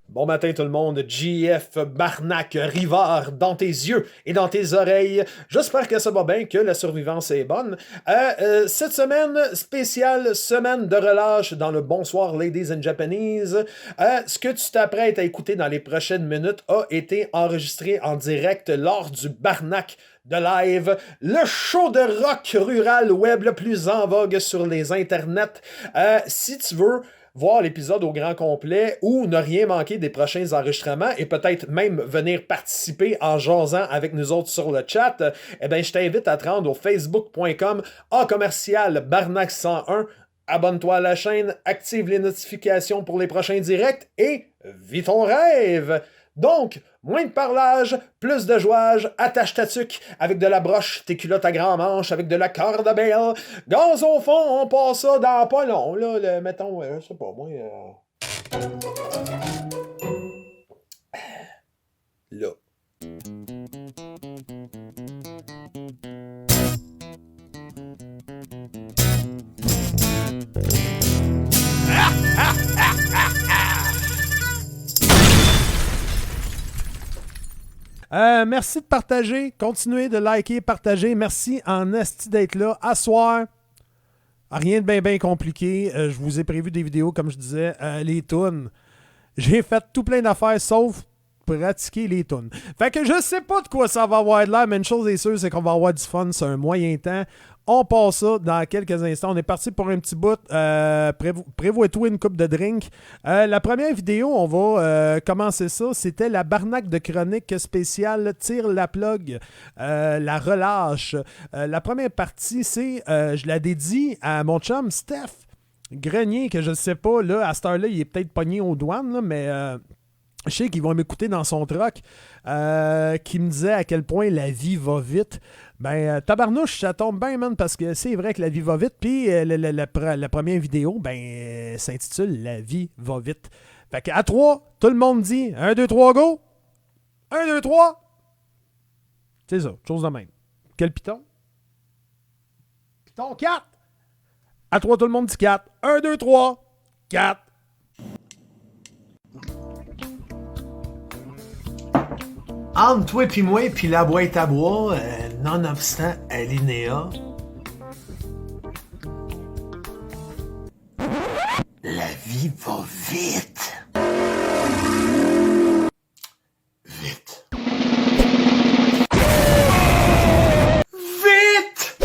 Bon matin tout le monde, JF Barnac Rivard dans tes yeux et dans tes oreilles. J'espère que ça va bien, que la survivance est bonne. Cette semaine, spéciale semaine de relâche dans le Bonsoir Ladies and Japanese. Ce que tu t'apprêtes à écouter dans les prochaines minutes a été enregistré en direct lors du Barnac de live, le show de rock rural web le plus en vogue sur les internets. Si tu veux voir l'épisode au grand complet ou ne rien manquer des prochains enregistrements et peut-être même venir participer en jasant avec nous autres sur le chat, eh bien, je t'invite à te rendre au facebook.com/Barnac101. Abonne-toi à la chaîne, active les notifications pour les prochains directs et vis ton rêve! Donc, moins de parlage, plus de jouage, attache ta tuque avec de la broche, tes culottes à grand manche, avec de la corde à belle. Gaz au fond, on passe ça dans pas long, là, mettons, je sais pas, moi... Là. Merci de partager, continuez de liker, partager. Merci en esti d'être là. À soir, rien de bien compliqué. Je vous ai prévu des vidéos, comme je disais, les tunes. J'ai fait tout plein d'affaires, sauf pratiquer les tunes. Fait que je sais pas de quoi ça va avoir de l'air, mais une chose est sûre, c'est qu'on va avoir du fun sur un moyen temps. On passe ça dans quelques instants. On est parti pour un petit bout. Prévois-toi une coupe de drink. La première vidéo, on va commencer ça. C'était la Barnac de chronique spéciale Tire la plug, la relâche. La première partie, c'est, je la dédie à mon chum Steph Grenier, que je ne sais pas, là, à cette heure-là, il est peut-être pogné aux douanes, là, mais... je sais qu'ils vont m'écouter dans son truck, qui me disait à quel point la vie va vite. Ben, tabarnouche, ça tombe bien, man, parce que c'est vrai que la vie va vite. Puis la première vidéo, ben, s'intitule La vie va vite. Fait qu'à 3, tout le monde dit 1, 2, 3, go! 1, 2, 3! C'est ça, chose de même. Quel piton? Piton 4! À 3, tout le monde dit 4. 1, 2, 3, 4. Entre toi pis moi pis la boîte à bois, nonobstant Alinéa. La vie va vite. Vite. Vite!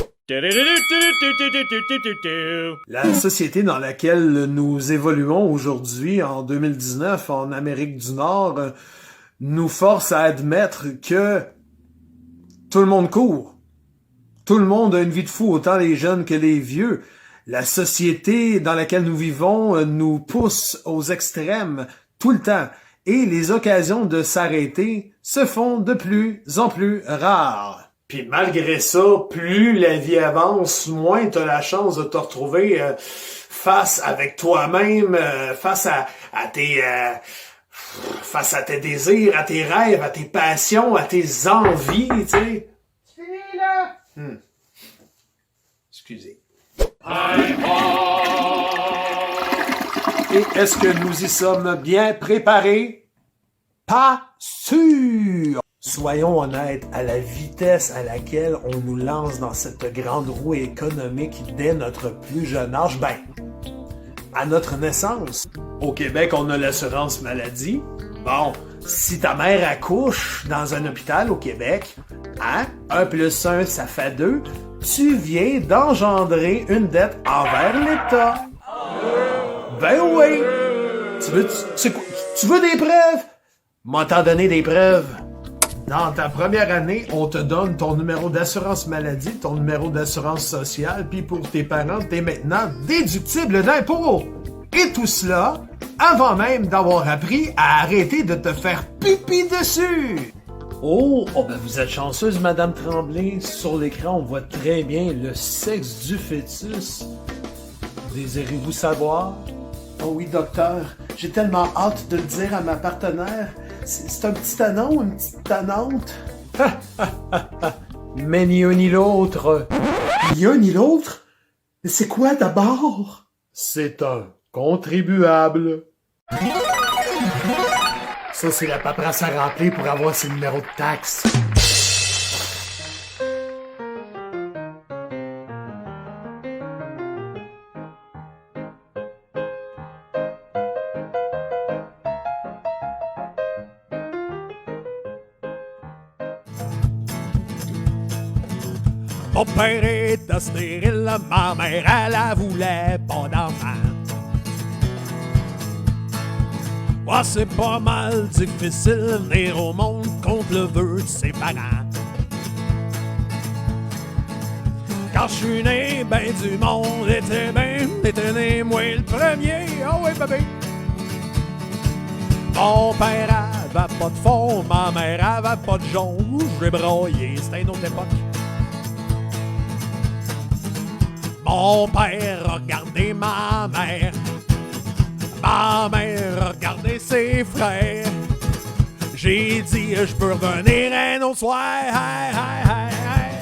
La société dans laquelle nous évoluons aujourd'hui, en 2019, en Amérique du Nord, nous force à admettre que tout le monde court. Tout le monde a une vie de fou, autant les jeunes que les vieux. La société dans laquelle nous vivons nous pousse aux extrêmes tout le temps. Et les occasions de s'arrêter se font de plus en plus rares. Puis malgré ça, plus la vie avance, moins tu as la chance de te retrouver face avec toi-même, face à tes désirs, à tes rêves, à tes passions, à tes envies, tu sais. C'est fini, là! Excusez. Et est-ce que nous y sommes bien préparés? Pas sûr! Soyons honnêtes, à la vitesse à laquelle on nous lance dans cette grande roue économique dès notre plus jeune âge, ben, à notre naissance. Au Québec, on a l'assurance maladie. Bon, si ta mère accouche dans un hôpital au Québec, hein, 1 + 1, ça fait 2, tu viens d'engendrer une dette envers l'État. Ben oui! Tu veux des preuves? M'en t'en donner des preuves. Dans ta première année, on te donne ton numéro d'assurance maladie, ton numéro d'assurance sociale, puis pour tes parents, t'es maintenant déductible d'impôts. Et tout cela, avant même d'avoir appris à arrêter de te faire pipi dessus. Oh, ben vous êtes chanceuse, Madame Tremblay. Sur l'écran, on voit très bien le sexe du fœtus. Désirez-vous savoir? Oh oui, docteur, j'ai tellement hâte de le dire à ma partenaire. C'est un petit anon, une petite tannante. Mais ni un ni l'autre. Ni un ni l'autre? Mais c'est quoi d'abord? C'est un contribuable. Ça, c'est la paperasse à remplir pour avoir ses numéros de taxes. Mon père était stérile, ma mère, elle la voulait pas d'enfant. Moi, c'est pas mal difficile venir au monde contre le vœu de ses parents. Quand je suis né, ben du monde était né, moi le premier, oh oui bébé. Mon père avait pas de fond, ma mère avait pas de jaune, j'ai broyé, c'était une autre époque. Mon père a regardé ma mère a regardé ses frères. J'ai dit, je peux revenir un autre soir. Hey, hey, hey, hey.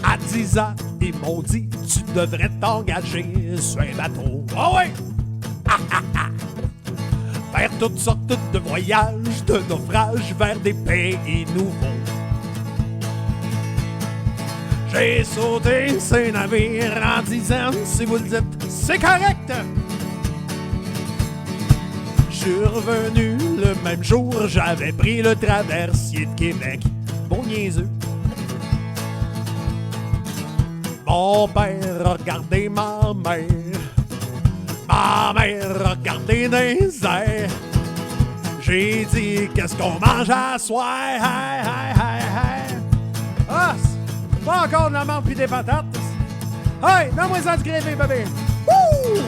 À 10 ans, ils m'ont dit, tu devrais t'engager sur un bateau. Oh ouais! Faire toutes sortes de voyages, de naufrages vers des pays nouveaux. J'ai sauté ces navires en disant, si vous le dites, c'est correct. Je suis revenu le même jour, j'avais pris le traversier de Québec. Bon niaiseux. Mon père a regardé ma mère a regardé dans les airs. J'ai dit, qu'est-ce qu'on mange à soir? Hey, hey, hey, hey. Ah, c'est pas encore de la menthe pis des patates. Hey, donne-moi ça du grévé, bébé. Wouh!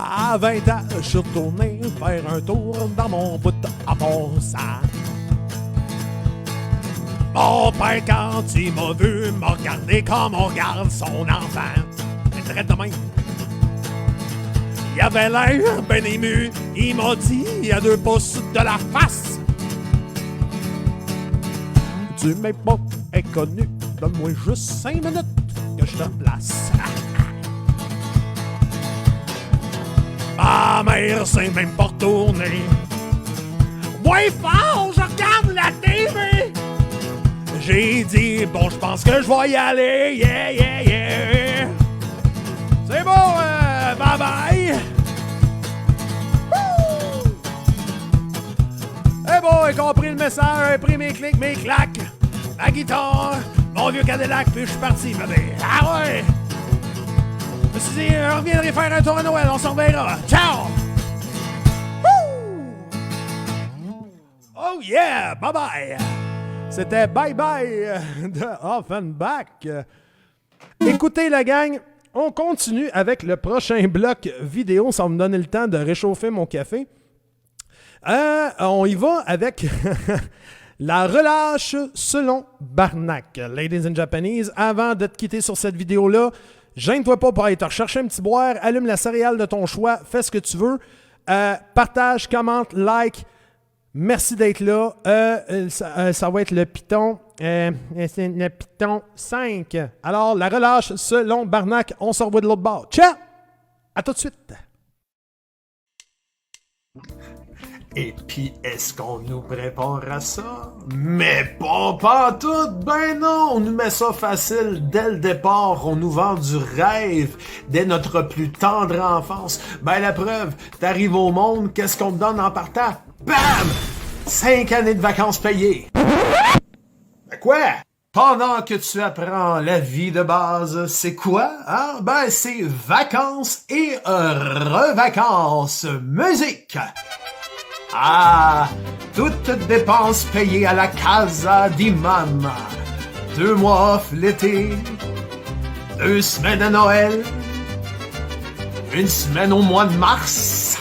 À 20 ans, je suis retourné faire un tour dans mon bout à passant. Mon père, quand il m'a vu, m'a regardé comme on regarde son enfant. C'est très de même. Il avait l'air ben ému. Il m'a dit, il y a 2 pouces de la face. Tu m'es pas inconnu. Donne-moi juste 5 minutes que je te place. Ma mère s'est même pas retournée. Ouais, fort, je regarde la TV. J'ai dit, bon, je pense que je vais y aller. Yeah, yeah, yeah. C'est bon, bye bye. Eh bon, j'ai compris le message, j'ai pris mes clics, mes claques, ma guitare, mon vieux Cadillac, puis je suis parti, bébé. Ah ouais! Je me suis dit, je reviendrai faire un tour à Noël, on s'en reverra. Ciao! Woo! Oh yeah! Bye bye! C'était Bye Bye de Offenbach. Écoutez la gang, on continue avec le prochain bloc vidéo. Ça va me donner le temps de réchauffer mon café. On y va avec la relâche selon Barnac. Ladies and Japanese, avant de te quitter sur cette vidéo-là, gêne-toi pas pour aller te rechercher un petit boire, allume la céréale de ton choix, fais ce que tu veux. Partage, commente, like. Merci d'être là. Ça va être le Python. C'est le Python 5. Alors, la relâche selon Barnac. On se revoit de l'autre bord. Ciao! À tout de suite. Et puis, est-ce qu'on nous prépare à ça? Mais pas tout, ben non! On nous met ça facile dès le départ, on nous vend du rêve dès notre plus tendre enfance. Ben la preuve, t'arrives au monde, qu'est-ce qu'on te donne en partant? Bam! 5 années de vacances payées! Ben quoi? Pendant que tu apprends la vie de base, c'est quoi? Hein? Ben c'est vacances et revacances. Musique! Ah, toutes dépenses payées à la casa di mamma. 2 mois off l'été, 2 semaines à Noël, 1 semaine au mois de mars,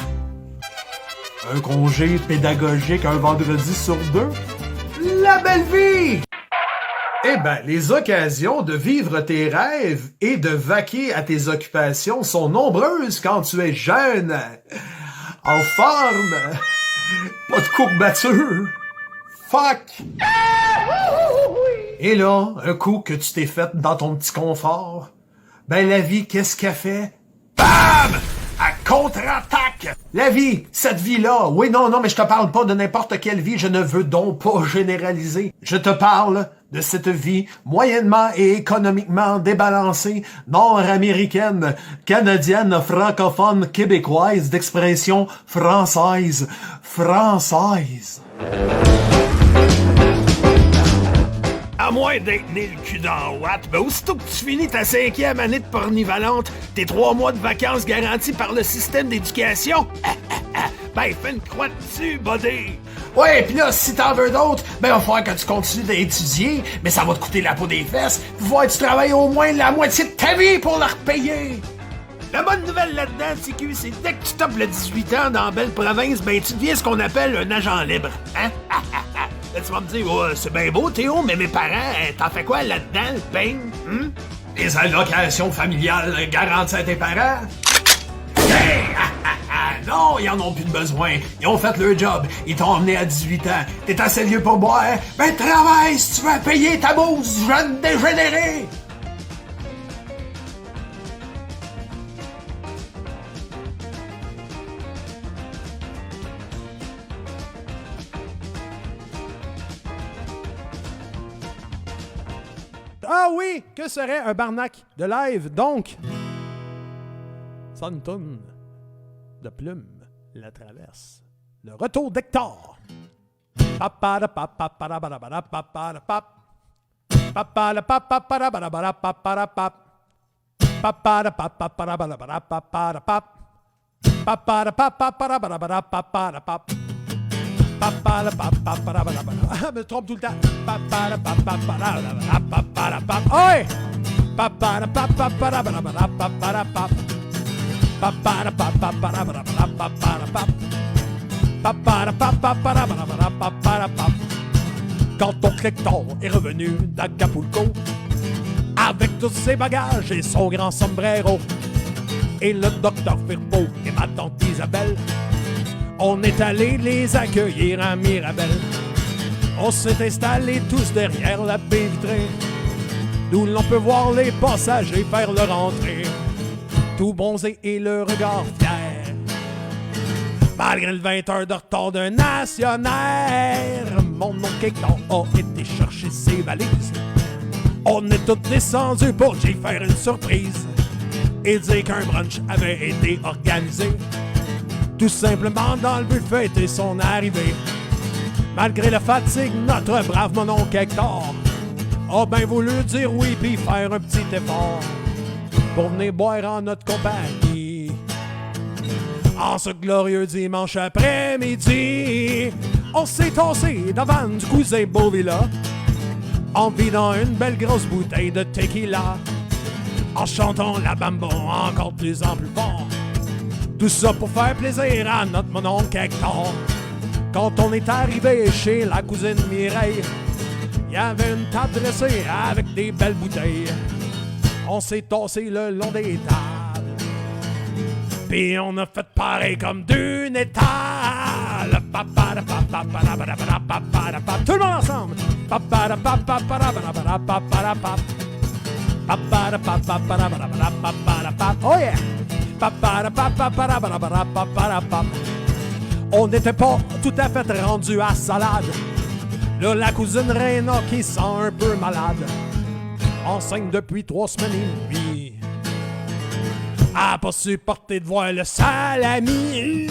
un congé pédagogique un vendredi sur 2. La belle vie! Eh ben, les occasions de vivre tes rêves et de vaquer à tes occupations sont nombreuses quand tu es jeune, en forme, pas de courbature. Fuck! Et là, un coup que tu t'es fait dans ton petit confort, ben la vie, qu'est-ce qu'elle fait? Bam! Elle contre-attaque! La vie, cette vie-là, oui, non, mais je te parle pas de n'importe quelle vie, je ne veux donc pas généraliser. Je te parle de cette vie moyennement et économiquement débalancée, nord-américaine, canadienne, francophone, québécoise, d'expression française. À moins d'être né le cul dans Watt, ben aussitôt que tu finis ta 5e année de pornivalente, tes 3 mois de vacances garantis par le système d'éducation, ben fais une croix dessus, buddy! Ouais, pis là, si t'en veux d'autres, ben il va falloir que tu continues d'étudier, mais ça va te coûter la peau des fesses, il va que tu travailles au moins la moitié de ta vie pour leur payer! La bonne nouvelle là-dedans, TQ, c'est dès que tu topes le 18 ans dans la belle province, ben tu deviens ce qu'on appelle un agent libre, hein? Là, tu vas me dire, oh, c'est bien beau, Théo, mais mes parents, t'en fais quoi là-dedans, le pain? Les allocations familiales garanties à tes parents? Hey! Non, ils en ont plus de besoin. Ils ont fait leur job. Ils t'ont emmené à 18 ans. T'es assez vieux pour boire. Ben travaille si tu veux payer ta bourse, jeune dégénéré! Ah oui, que serait un barnac de live? Donc, Santon de Plume la traverse. Le retour d'Hector. Je me trompe tout le temps. Oi! Quand oncle Hector est revenu d'Acapulco, avec tous ses bagages et son grand sombrero, et le docteur Firpo et ma tante Isabelle, on est allé les accueillir à Mirabel. On s'est installés tous derrière la baie vitrée, d'où l'on peut voir les passagers faire leur entrée, tout bronzé et le regard fier, malgré le 20 heures de retard d'un nationnaire. Mon oncle Hector a été chercher ses valises. On est tous descendus pour lui faire une surprise et dire qu'un brunch avait été organisé, tout simplement dans le but de fêter son arrivée. Malgré la fatigue, notre brave mon oncle Hector a bien voulu dire oui puis faire un petit effort pour venir boire en notre compagnie. En ce glorieux dimanche après-midi, on s'est tassé devant du cousin Beauvilla en vidant une belle grosse bouteille de tequila, en chantant la bamba encore de plus en plus fort. Tout ça pour faire plaisir à notre mon oncle Hector. Quand on est arrivé chez la cousine Mireille, il y avait une table dressée avec des belles bouteilles. On s'est tassé le long des tables, puis on a fait pareil comme d'une étale. Tout le monde ensemble. Oh yeah! On n'était pas tout à fait rendu à salade. Là, la cousine Réna qui sent un peu malade, enceinte depuis 3 semaines et demie, a pas supporté de voir le salami.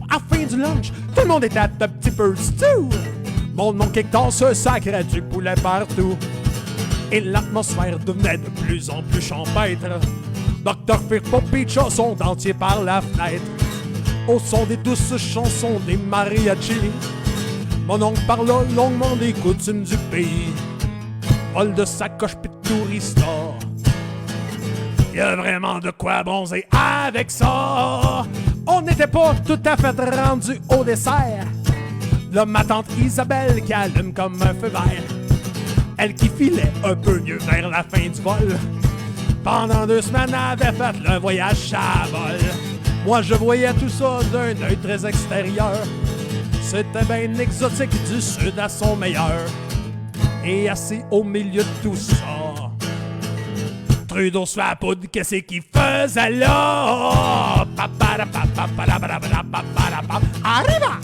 À la fin du lunch, tout le monde était un petit peu stew. Mon oncle Hector se sacrait du poulet partout, et l'atmosphère devenait de plus en plus champêtre. Docteur Firpo pitcha son dentier par la fenêtre. au son des douces chansons des mariachis. Mon oncle parla longuement des coutumes du pays, vol de sacoche pis de tourista. Y'a vraiment de quoi bronzer avec ça. On n'était pas tout à fait rendu au dessert. Là, ma tante Isabelle qui allume comme un feu vert, elle qui filait un peu mieux vers la fin du vol. Pendant 2 semaines, avait fait le voyage à vol. Moi, je voyais tout ça d'un œil très extérieur. C'était bien exotique du sud à son meilleur. Et assis au milieu de tout ça, Trudeau sur la poudre, qu'est-ce qu'il faisait là? Arriva!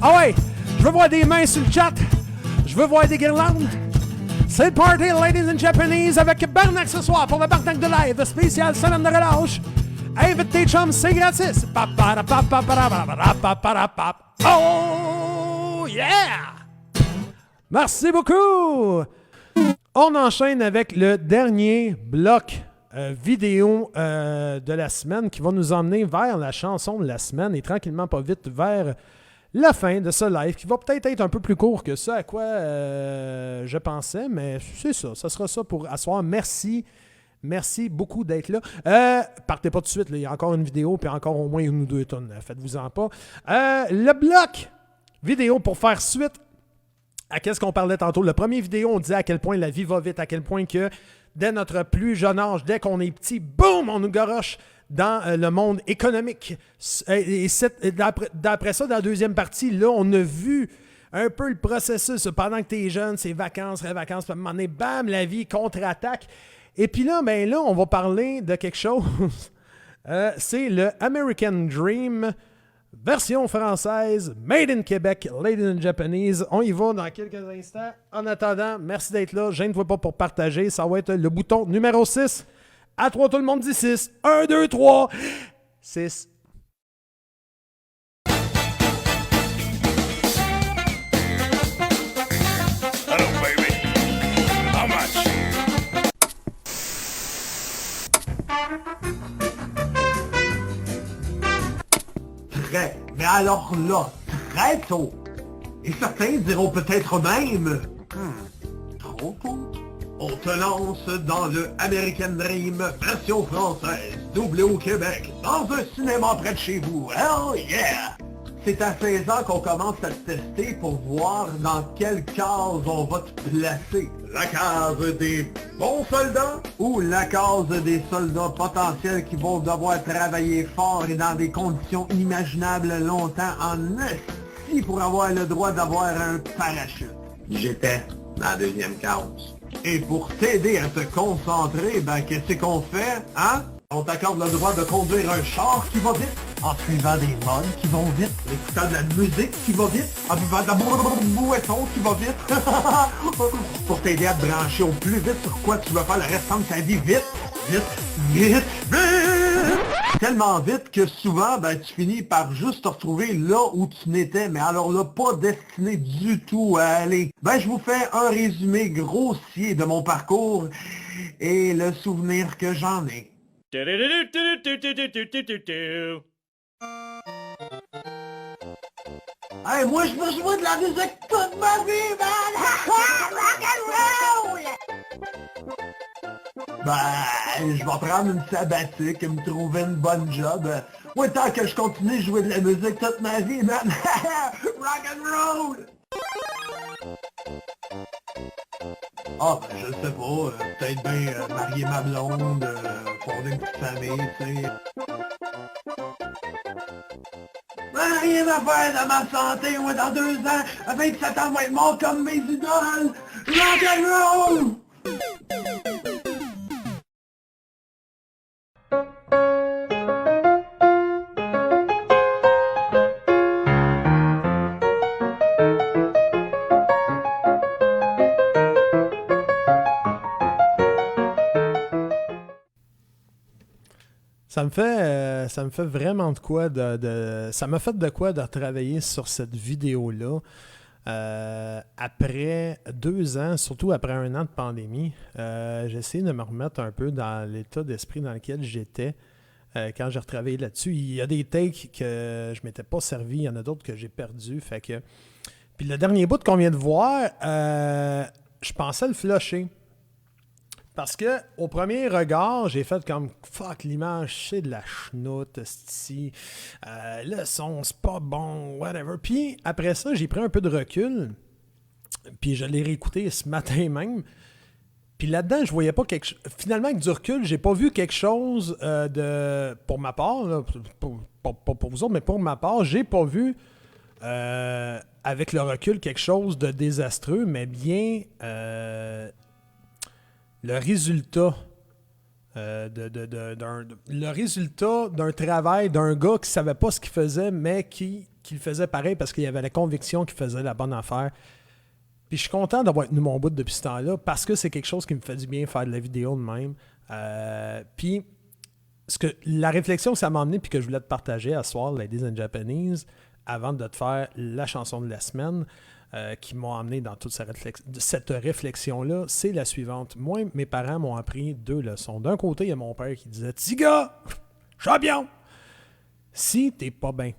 Ah ouais! Je veux voir des mains sur le chat. Je veux voir des guirlandes. C'est le party, ladies and Japanese, avec Barnac ce soir pour le Barnac de live spécial semaine de relâche. Invite tes chums, c'est gratis. Oh yeah! Merci beaucoup! On enchaîne avec le dernier bloc vidéo de la semaine qui va nous emmener vers la chanson de la semaine et tranquillement pas vite vers la fin de ce live qui va peut-être être un peu plus court que ça à quoi je pensais, mais c'est ça. Ça sera ça pour asseoir. Merci. Merci beaucoup d'être là. Partez pas tout de suite. Là. Il y a encore une vidéo puis encore au moins 1 ou 2 tonnes. Faites-vous-en pas. Le bloc vidéo pour faire suite à qu'est-ce qu'on parlait tantôt. Le premier vidéo, on disait à quel point la vie va vite, à quel point que dès notre plus jeune âge, dès qu'on est petit, boum, on nous garoche dans le monde économique. Et d'après ça, dans la deuxième partie, là, on a vu un peu le processus. Pendant que tu es jeune, c'est vacances, puis à un moment donné, bam, la vie contre-attaque. Et puis là, ben là, on va parler de quelque chose. C'est le American Dream, version française, made in Québec, ladies and Japanese. On y va dans quelques instants. En attendant, merci d'être là. Gêne-toi pas pour partager. Ça va être le bouton numéro 6. À 3, tout le monde dit 6. 1, 2, 3. 6. Hello, baby. How much? Très, mais alors là, très tôt. Et certains diront peut-être même, trop tôt. On te lance dans le American Dream version française, doublé au Québec, dans un cinéma près de chez vous. Hell yeah! C'est à 16 ans qu'on commence à te tester pour voir dans quelle case on va te placer. La case des bons soldats ou la case des soldats potentiels qui vont devoir travailler fort et dans des conditions inimaginables longtemps en esti pour avoir le droit d'avoir un parachute. J'étais dans la deuxième case. Et pour t'aider à te concentrer, ben qu'est-ce qu'on fait, hein? On t'accorde le droit de conduire un char qui va vite, en suivant des modes qui vont vite, en écoutant de la musique qui va vite, en buvant de la boisson qui va vite, pour t'aider à te brancher au plus vite sur quoi tu vas faire le restant de ta vie vite, vite, vite, vite! Tellement vite que souvent, ben tu finis par juste te retrouver là où tu n'étais, mais alors là, pas destiné du tout à aller. Ben je vous fais un résumé grossier de mon parcours et le souvenir que j'en ai. Hey, moi, je veux jouer de la musique toute ma vie, man! Rock and roll! Ben, je vais prendre une sabbatique et me trouver une bonne job. Moi, tant que je continue de jouer de la musique toute ma vie, man! Rock and roll! Ah, ben, je sais pas, peut-être bien marier ma blonde, fonder une petite famille, tu sais. Ben, rien à faire de ma santé, moi, dans 2 ans, à 27 ans, je vais être mort comme mes idoles! Rock and roll! Ça me fait vraiment de quoi ça m'a fait de quoi de travailler sur cette vidéo-là. Après 2 ans, surtout après 1 an de pandémie, j'ai essayé de me remettre un peu dans l'état d'esprit dans lequel j'étais quand j'ai retravaillé là-dessus. Il y a des takes que je ne m'étais pas servi, il y en a d'autres que j'ai perdus. Fait que... Puis le dernier bout qu'on vient de voir, je pensais le flusher. Parce que au premier regard, j'ai fait comme fuck, l'image, c'est de la chenoute, le son, c'est pas bon, whatever. Puis après ça, j'ai pris un peu de recul, puis je l'ai réécouté ce matin même. Puis là-dedans, je voyais pas quelque chose. Finalement, avec du recul, j'ai pas vu quelque chose de. Pour ma part, là, pas pour vous autres, mais pour ma part, j'ai pas vu avec le recul quelque chose de désastreux, mais bien. Le résultat le résultat d'un travail d'un gars qui savait pas ce qu'il faisait, mais qui le faisait pareil parce qu'il avait la conviction qu'il faisait la bonne affaire. Puis je suis content d'avoir tenu mon bout depuis ce temps-là parce que c'est quelque chose qui me fait du bien faire de la vidéo de même. Puis la réflexion que ça m'a amené puis que je voulais te partager à ce soir, Ladies and Japanese, avant de te faire la chanson de la semaine, qui m'ont amené dans toute cette réflexion-là, c'est la suivante. Moi, mes parents m'ont appris 2 leçons. D'un côté, il y a mon père qui disait « Petit gars, champion! Si t'es pas bien,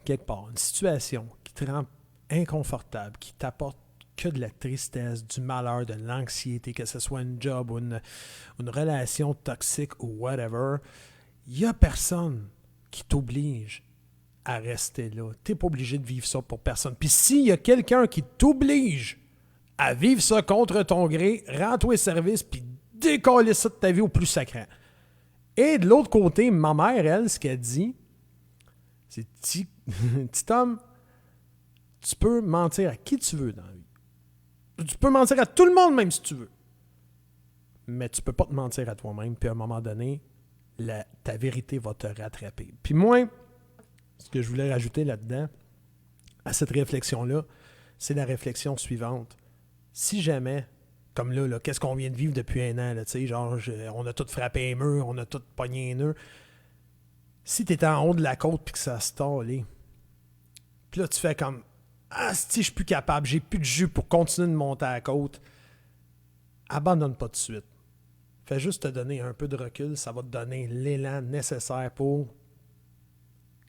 quelque part, une situation qui te rend inconfortable, qui t'apporte que de la tristesse, du malheur, de l'anxiété, que ce soit un job ou une relation toxique ou whatever, il n'y a personne qui t'oblige à rester là. Tu n'es pas obligé de vivre ça pour personne. Puis s'il y a quelqu'un qui t'oblige à vivre ça contre ton gré, rends-toi service puis décolle ça de ta vie au plus sacré. Et de l'autre côté, ma mère, elle, ce qu'elle dit, c'est « Petit homme, tu peux mentir à qui tu veux dans la vie. Tu peux mentir à tout le monde même si tu veux. Mais tu peux pas te mentir à toi-même. Puis à un moment donné, ta vérité va te rattraper. » Puis moi, ce que je voulais rajouter là-dedans, à cette réflexion-là, c'est la réflexion suivante. Si jamais, comme là qu'est-ce qu'on vient de vivre depuis 1 an, là, genre, on a tout frappé un mur, on a tout pogné un nœud. Si tu es en haut de la côte et que ça se tord, puis là, tu fais comme « Ah, si je suis plus capable, j'ai plus de jus pour continuer de monter à la côte. » Abandonne pas tout de suite. Fais juste te donner un peu de recul, ça va te donner l'élan nécessaire pour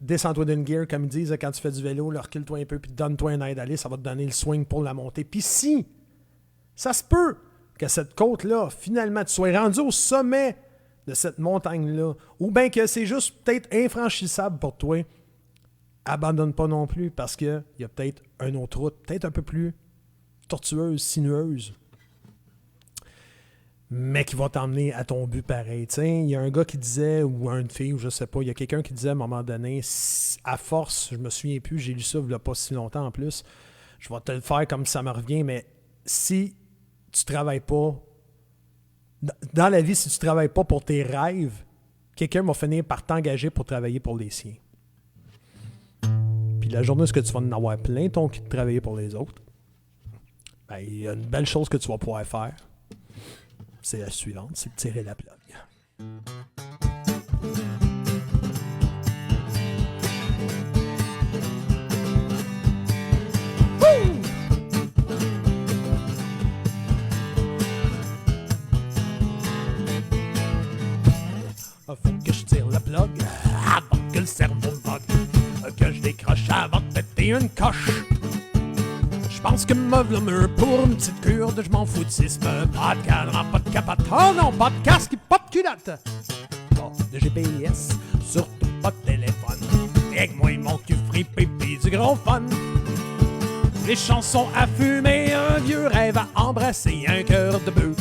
descends-toi d'une gear, comme ils disent quand tu fais du vélo, recule-toi un peu puis donne-toi un aide aller, ça va te donner le swing pour la montée. Puis si ça se peut que cette côte-là, finalement, tu sois rendu au sommet de cette montagne-là, ou bien que c'est juste peut-être infranchissable pour toi, abandonne pas non plus parce qu'il y a peut-être une autre route, peut-être un peu plus tortueuse, sinueuse, mais qui va t'emmener à ton but pareil. Il y a un gars qui disait, ou une fille, ou je sais pas, il y a quelqu'un qui disait à un moment donné, à force, je me souviens plus, j'ai lu ça il n'y a pas si longtemps en plus, je vais te le faire comme ça me revient, mais si tu travailles pas, dans la vie, si tu travailles pas pour tes rêves, quelqu'un va finir par t'engager pour travailler pour les siens. Puis la journée où tu vas en avoir plein ton cul de travailler pour les autres, ben, il y a une belle chose que tu vas pouvoir faire. C'est la suivante, c'est de tirer la plug. Faut que je tire la plug avant que le cerveau bug, que je décroche avant de péter une coche. Je pense que me v'là mûr pour une petite cure de je m'en foutisme. Pas de cadran, pas de capote, oh non, pas de casque, pas de culotte. Pas de GPS, surtout pas de téléphone. Avec moi mon cul fripé pis du gros fun. Des chansons à fumer, un vieux rêve à embrasser, un cœur de bœuf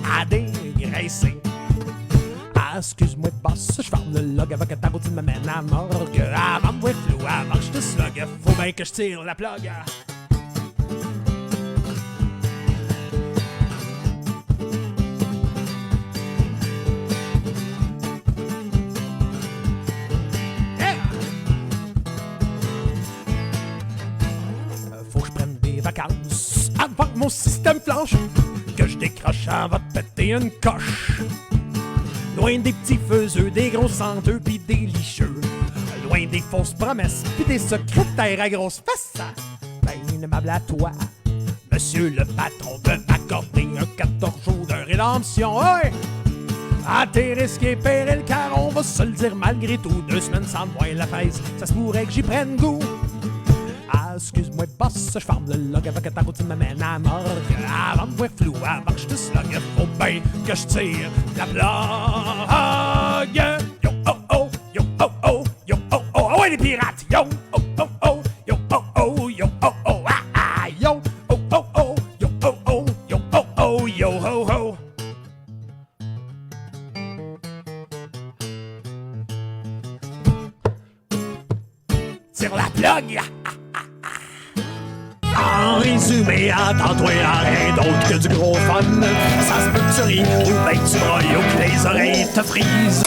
à dégraisser. Ah, excuse-moi de boss, je parle le log avant que ta routine m'amène à morgue. Avant de voir flou, avant que je te slug, faut bien que je tire la plug. Vacances avant que mon système flanche, que je décroche avant de péter une coche. Loin des petits faiseux, des gros senteux pis des licheux. Loin des fausses promesses pis des secrétaires à grosse face. Ben bien aimable à toi. Monsieur le patron veut m'accorder un 14 jours de rédemption. Ouais! À tes risques et périls, car on va se le dire malgré tout. 2 semaines sans moi la fesse, ça se pourrait que j'y prenne goût. Ah, excuse-moi, boss, je ferme le log avec ta routine m'amène à la morgue. Avant de voir flou, avant que je te slug, faut bien que je tire la blague. Yo, oh, oh, yo, oh, oh, yo, oh, oh, ah ouais, les pirates, yo, oh, oh, oh, yo, oh, oh, yo, oh, oh, ah, ah, yo, oh, oh, oh, yo, oh, oh, yo, oh, oh, yo, ho, ho. Tire la blague. En résumé, attends-toi à rien d'autre que du gros fun. Ça se peut que tu ris ou ben que tu broyes ou que les oreilles te frisent.